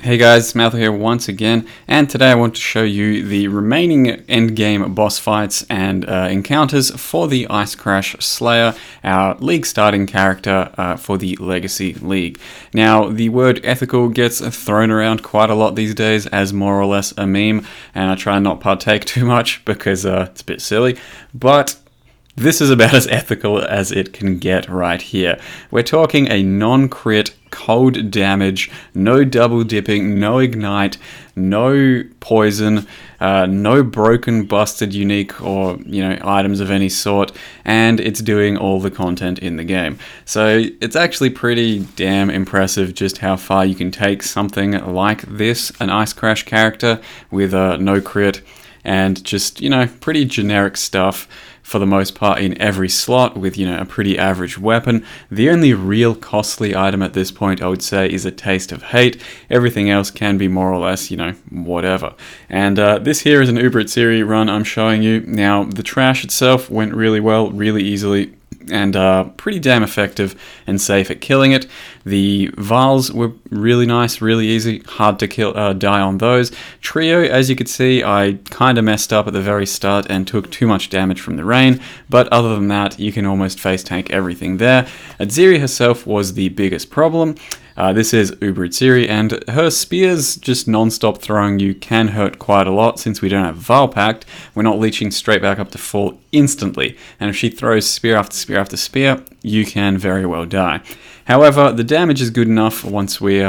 Hey guys, Matthew here once again, and today I want to show you the remaining endgame boss fights and encounters for the Ice Crash Slayer, our league starting character for the Legacy League. Now, the word ethical gets thrown around quite a lot these days as more or less a meme, and I try not partake too much because it's a bit silly, but this is about as ethical as it can get right here. We're talking a non-crit, cold damage, no double dipping, no ignite, no poison, no broken, busted, unique, or items of any sort, and it's doing all the content in the game. So it's actually pretty damn impressive just how far you can take something like this, an Ice Crash character with no crit, and just, pretty generic stuff for the most part in every slot with, a pretty average weapon. The only real costly item at this point, I would say, is a Taste of Hate. Everything else can be more or less, whatever. And this here is an Atziri run I'm showing you. Now, the trash itself went really well, really easily, and pretty damn effective and safe at killing it. The Vials were really nice, really easy, hard to die on those. Trio, as you could see, I kind of messed up at the very start and took too much damage from the rain, but other than that, you can almost face tank everything there. Atziri herself was the biggest problem. This is Atziri, and her spears just non-stop throwing you can hurt quite a lot. Since we don't have Vial Pact, we're not leeching straight back up to full instantly, and if she throws spear after spear after spear, you can very well die. However, the damage is good enough once we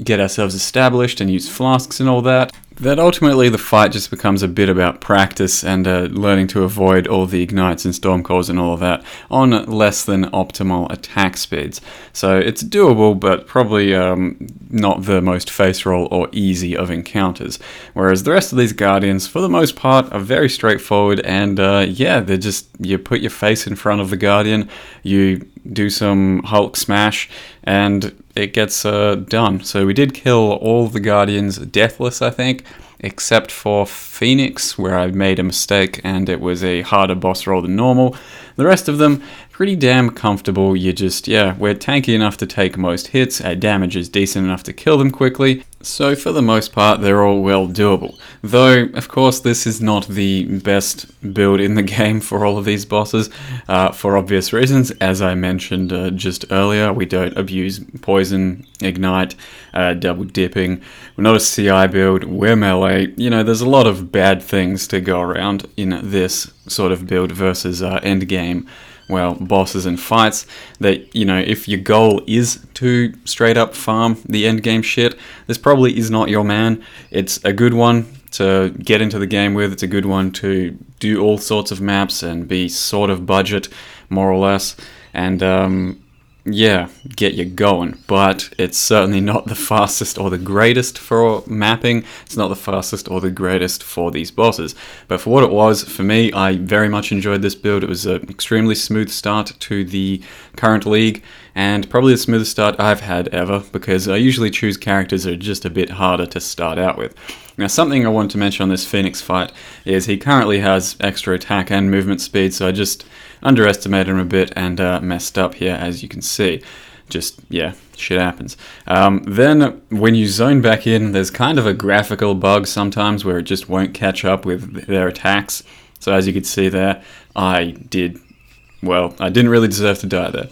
get ourselves established and use flasks and all that ultimately the fight just becomes a bit about practice and learning to avoid all the ignites and stormcores and all of that on less than optimal attack speeds. So it's doable, but probably not the most face roll or easy of encounters. Whereas the rest of these Guardians, for the most part, are very straightforward, and they're just, you put your face in front of the Guardian, you do some Hulk smash, and it gets done. So we did kill all the Guardians deathless, I think, except for Phoenix, where I made a mistake and it was a harder boss roll than normal. The rest of them, pretty damn comfortable. You just, we're tanky enough to take most hits, our damage is decent enough to kill them quickly, so for the most part they're all well doable. Though, of course, this is not the best build in the game for all of these bosses, for obvious reasons. As I mentioned just earlier, we don't abuse poison, ignite, double dipping, we're not a CI build, we're melee, there's a lot of bad things to go around in this sort of build versus endgame, bosses and fights, that, if your goal is to straight up farm the endgame shit, this probably is not your man. It's a good one to get into the game with, it's a good one to do all sorts of maps and be sort of budget, more or less, and get you going, but it's certainly not the fastest or the greatest for mapping. It's not the fastest or the greatest for these bosses, but for what it was, for me, I very much enjoyed this build. It was an extremely smooth start to the current league, and probably the smoothest start I've had ever, because I usually choose characters that are just a bit harder to start out with. Now, something I wanted to mention on this Phoenix fight is he currently has extra attack and movement speed, so I just underestimated him a bit and messed up here, as you can see. Just, shit happens. Then, when you zone back in, there's kind of a graphical bug sometimes where it just won't catch up with their attacks. So as you can see there, I didn't really deserve to die there.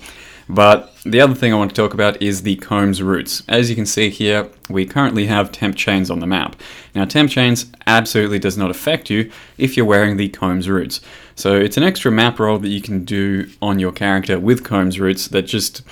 But the other thing I want to talk about is the Combs roots. As you can see here, we currently have temp chains on the map. Now, temp chains absolutely does not affect you if you're wearing the Combs roots. So it's an extra map roll that you can do on your character with Combs roots that just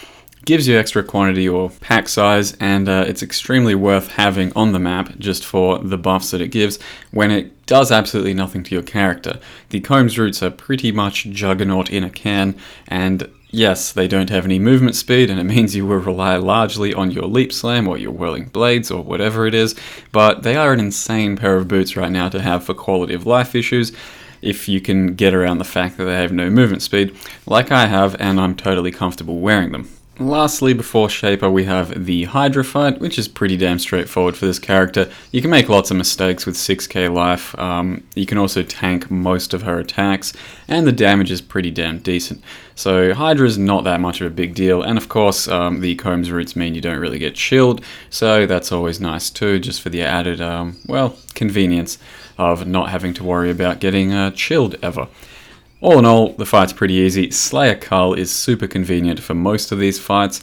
gives you extra quantity or pack size, and it's extremely worth having on the map just for the buffs that it gives when it does absolutely nothing to your character. The Combs roots are pretty much Juggernaut in a can, and yes, they don't have any movement speed, and it means you will rely largely on your Leap Slam or your Whirling Blades or whatever it is, but they are an insane pair of boots right now to have for quality of life issues, if you can get around the fact that they have no movement speed, like I have, and I'm totally comfortable wearing them. Lastly, before Shaper, we have the Hydra fight, which is pretty damn straightforward for this character. You can make lots of mistakes with 6k life. You can also tank most of her attacks, and the damage is pretty damn decent. So Hydra is not that much of a big deal, and of course the Combs roots mean you don't really get chilled, so that's always nice too, just for the added, well, convenience of not having to worry about getting chilled ever. All in all, the fight's pretty easy. Slayer Cull is super convenient for most of these fights.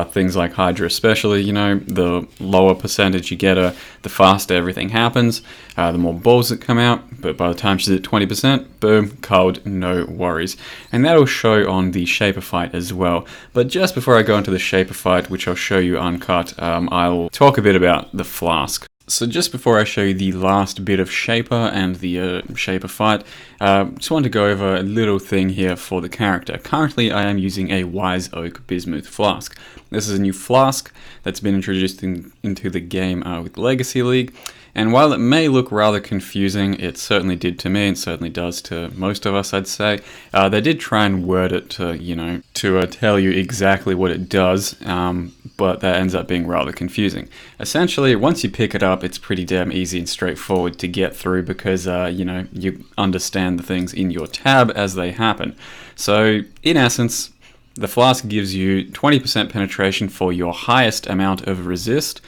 Things like Hydra especially, you know, the lower percentage you get her, the faster everything happens, the more balls that come out, but by the time she's at 20%, boom, culled, no worries. And that'll show on the Shaper fight as well. But just before I go into the Shaper fight, which I'll show you uncut, I'll talk a bit about the Flask. So just before I show you the last bit of Shaper and the Shaper fight, just want to go over a little thing here for the character. Currently I am using a Wise Oak Bismuth Flask. This is a new flask that's been introduced into the game with Legacy League. And while it may look rather confusing, it certainly did to me, and certainly does to most of us, I'd say. They did try and word it to, you know, to tell you exactly what it does, but that ends up being rather confusing. Essentially, once you pick it up, it's pretty damn easy and straightforward to get through because, you know, you understand the things in your tab as they happen. So, in essence, the flask gives you 20% penetration for your highest amount of resist.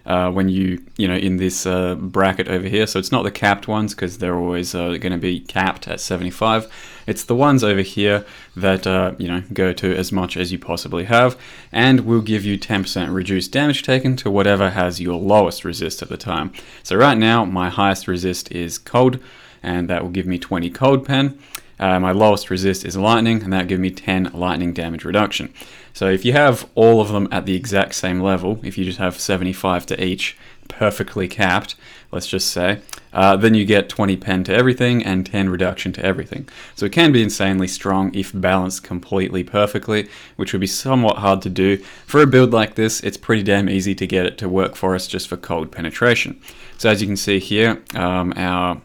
When you know, in this bracket over here. So it's not the capped ones because they're always going to be capped at 75. It's the ones over here that, you know, go to as much as you possibly have, and will give you 10% reduced damage taken to whatever has your lowest resist at the time. So right now, my highest resist is cold, and that will give me 20 cold pen. My lowest resist is lightning, and that will give me 10 lightning damage reduction. So if you have all of them at the exact same level, if you just have 75 to each, perfectly capped, let's just say, then you get 20 pen to everything and 10 reduction to everything. So it can be insanely strong if balanced completely perfectly, which would be somewhat hard to do. For a build like this, it's pretty damn easy to get it to work for us just for cold penetration. So as you can see here, our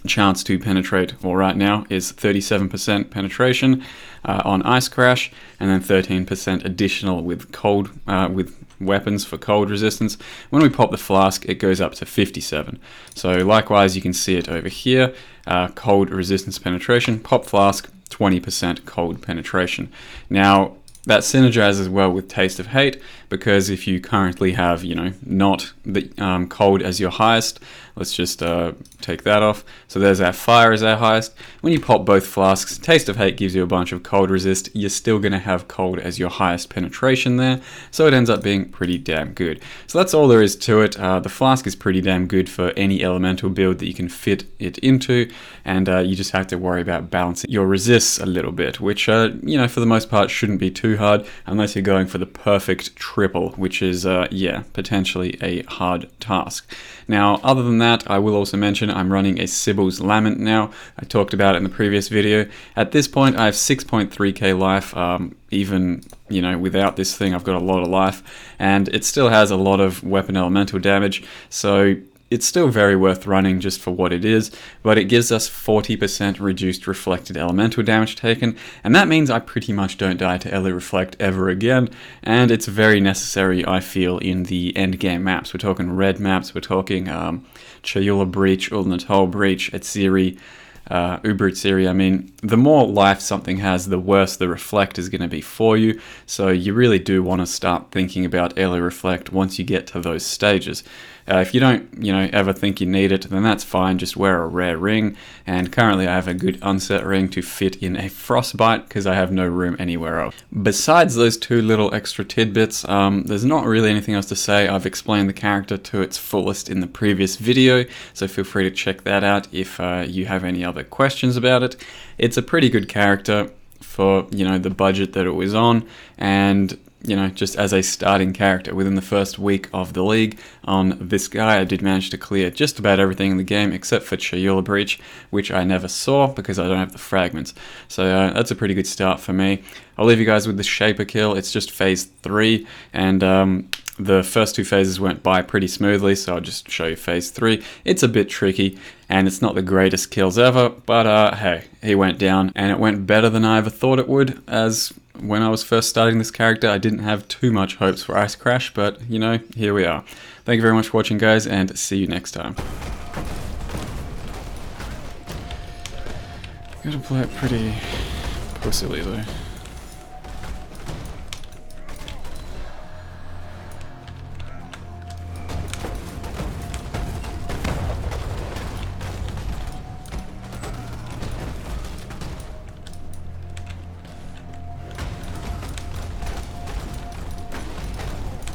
chance to penetrate, well, right now is 37% penetration on Ice Crash, and then 13% additional with cold, with weapons for cold resistance. When we pop the flask, it goes up to 57. So likewise, you can see it over here, cold resistance penetration, pop flask, 20% cold penetration. Now, that synergizes well with Taste of Hate, because if you currently have, you know, not the cold as your highest, let's just take that off. So there's our fire as our highest. When you pop both flasks, Taste of Hate gives you a bunch of cold resist. You're still going to have cold as your highest penetration there, so it ends up being pretty damn good. So that's all there is to it. The flask is pretty damn good for any elemental build that you can fit it into, and you just have to worry about balancing your resists a little bit, which, you know, for the most part shouldn't be too hard unless you're going for the perfect triple, which is, yeah, potentially a hard task. Now, other than that, I will also mention I'm running a Sybil's Lament now. I talked about it in the previous video. At this point, I have 6.3k life. Even, you know, without this thing, I've got a lot of life, and it still has a lot of weapon elemental damage, so it's still very worth running just for what it is, but it gives us 40% reduced reflected elemental damage taken, and that means I pretty much don't die to Ele Reflect ever again, and it's very necessary, I feel, in the endgame maps. We're talking red maps, we're talking Chayula Breach, Ulnatal Breach, Atziri, Atziri. I mean, the more life something has, the worse the reflect is going to be for you, so you really do want to start thinking about Ele Reflect once you get to those stages. If you don't, you know, ever think you need it, then that's fine, just wear a rare ring, and currently I have a good unset ring to fit in a frostbite because I have no room anywhere else. Besides those two little extra tidbits, there's not really anything else to say. I've explained the character to its fullest in the previous video, so feel free to check that out if you have any other questions about it. It's a pretty good character for, you know, the budget that it was on, and, you know, just as a starting character within the first week of the league on this guy, I did manage to clear just about everything in the game except for Chayula Breach, which I never saw because I don't have the fragments. So that's a pretty good start for me. I'll leave you guys with the Shaper kill. It's just phase 3, and the first two phases went by pretty smoothly, so I'll just show you phase 3. It's a bit tricky, and it's not the greatest kills ever, but hey, he went down, and it went better than I ever thought it would, as when I was first starting this character, I didn't have too much hopes for Ice Crash, but, you know, here we are. Thank you very much for watching, guys, and see you next time. Gotta play it pretty pussily, though.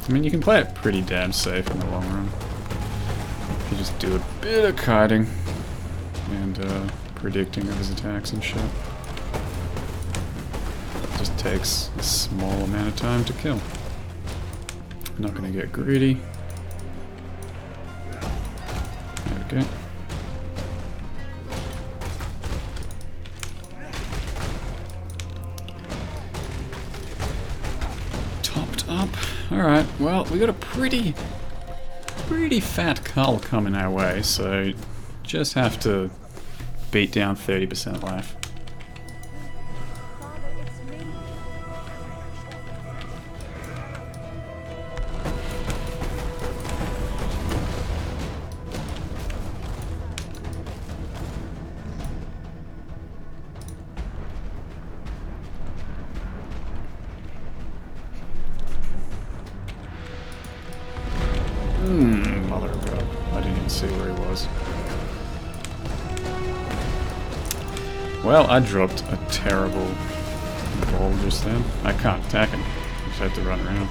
I mean, you can play it pretty damn safe in the long run. If you just do a bit of kiting and predicting of his attacks and shit. It just takes a small amount of time to kill. I'm not gonna get greedy. There we go. Topped up. Alright, well, we got a pretty fat cull coming our way, so just have to beat down 30% life. Mother of God. I didn't even see where he was. Well, I dropped a terrible ball just then. I can't attack him. I just have to run around.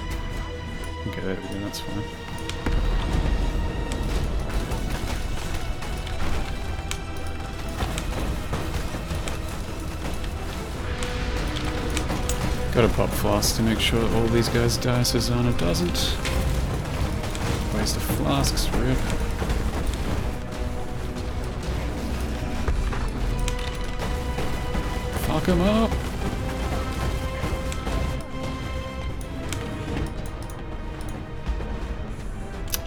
Okay, there we go, that's fine. Gotta pop Flask to make sure that all these guys die so Zana doesn't. Waste of Flasks, rip. Fuck him up!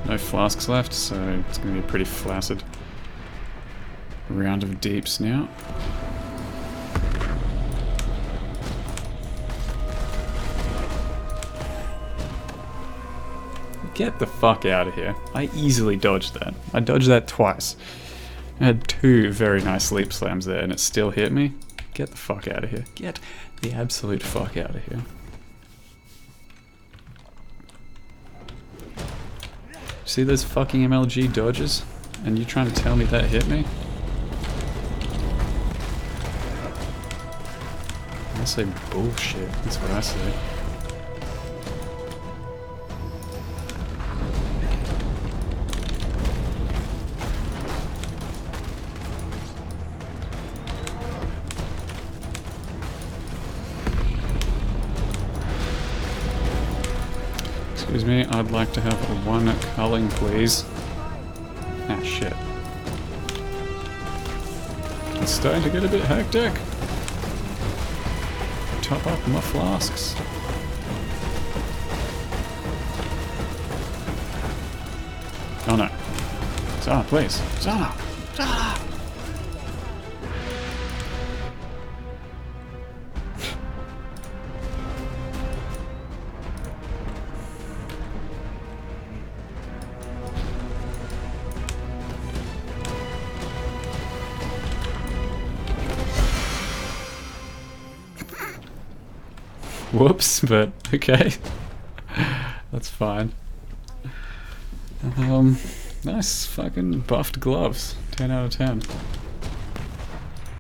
No Flasks left, so it's gonna be a pretty flaccid round of deeps now. Get the fuck out of here. I easily dodged that. I dodged that twice. I had two very nice leap slams there and it still hit me. Get the fuck out of here. Get the absolute fuck out of here. See those fucking MLG dodges? And you trying to tell me that hit me? I say bullshit. That's what I say. Excuse me, I'd like to have one culling, please. Ah, shit. It's starting to get a bit hectic. Top up my flasks. Oh no. Zana, please. Zana! Zana! Whoops, but okay. That's fine. Nice fucking buffed gloves. 10 out of 10.